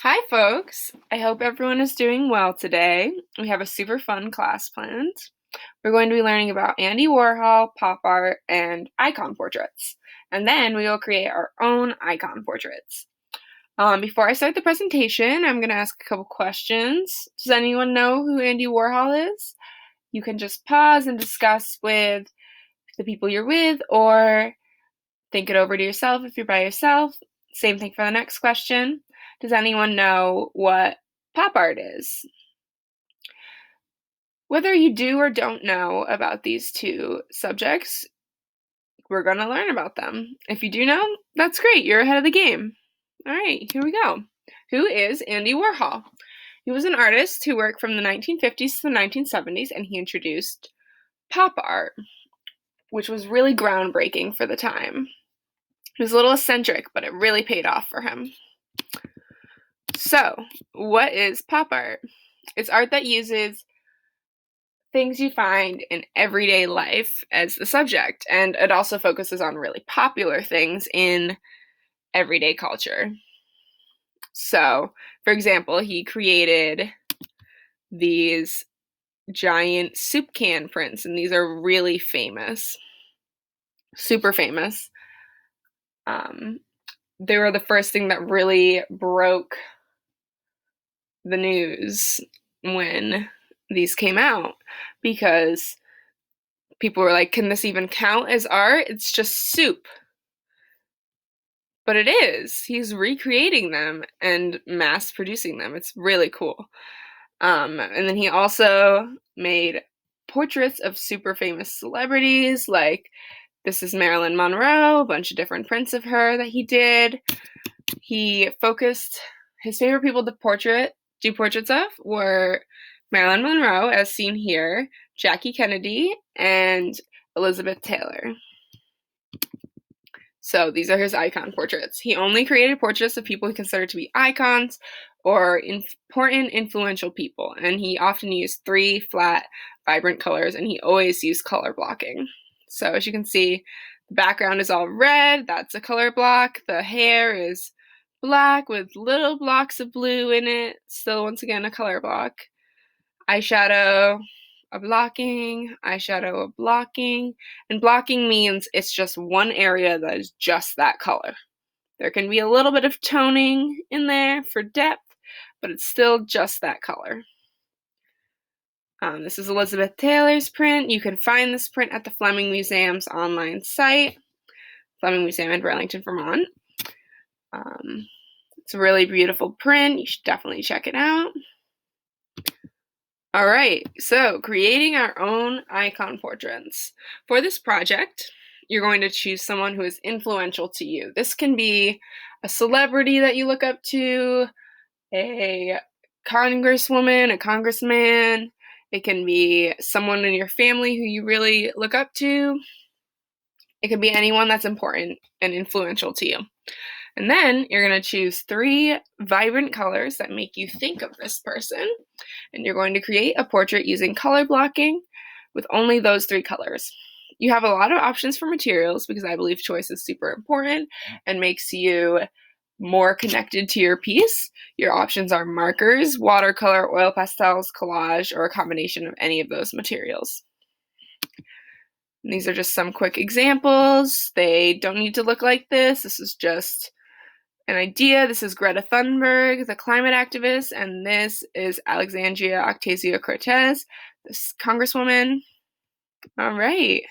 Hi, folks. I hope everyone is doing well today. We have a super fun class planned. We're going to be learning about Andy Warhol, pop art, and icon portraits. And then we will create our own icon portraits. Before I start the presentation, I'm going to ask a couple questions. Does anyone know who Andy Warhol is? You can just pause and discuss with the people you're with, or think it over to yourself if you're by yourself. Same thing for the next question. Does anyone know what pop art is? Whether you do or don't know about these two subjects, we're going to learn about them. If you do know, that's great. You're ahead of the game. All right, here we go. Who is Andy Warhol? He was an artist who worked from the 1950s to the 1970s, and he introduced pop art, which was really groundbreaking for the time. He was a little eccentric, but it really paid off for him. So, what is pop art? It's art that uses things you find in everyday life as the subject, and it also focuses on really popular things in everyday culture. So, for example, he created these giant soup can prints, and these are really famous, super famous. They were the first thing that really broke the news when these came out, because people were like, can this even count as art? It's just soup. But it is. He's recreating them and mass producing them. It's really cool. And then he also made portraits of super famous celebrities, like this is Marilyn Monroe, a bunch of different prints of her that he did. He focused his favorite people to do portraits of were Marilyn Monroe, as seen here, Jackie Kennedy, and Elizabeth Taylor. So these are his icon portraits. He only created portraits of people he considered to be icons or important, influential people, and he often used 3 flat, vibrant colors, and he always used color blocking. So as you can see, the background is all red, that's a color block. The hair is black with little blocks of blue in it, still once again a color block. Eyeshadow, a blocking, eyeshadow, a blocking, and blocking means it's just one area that is just that color. There can be a little bit of toning in there for depth, but it's still just that color. This is Elizabeth Taylor's print. You can find this print at the Fleming Museum's online site, Fleming Museum in Burlington, Vermont. It's a really beautiful print. You should definitely check it out. All right, so creating our own icon portraits. For this project, you're going to choose someone who is influential to you. This can be a celebrity that you look up to, a congresswoman, a congressman. It can be someone in your family who you really look up to. It could be anyone that's important and influential to you. And then you're going to choose 3 vibrant colors that make you think of this person. And you're going to create a portrait using color blocking with only those 3 colors. You have a lot of options for materials because I believe choice is super important and makes you more connected to your piece. Your options are markers, watercolor, oil pastels, collage, or a combination of any of those materials. And these are just some quick examples. They don't need to look like this. This is just an idea. This is Greta Thunberg, the climate activist, and this is Alexandria Ocasio-Cortez, this congresswoman. All right.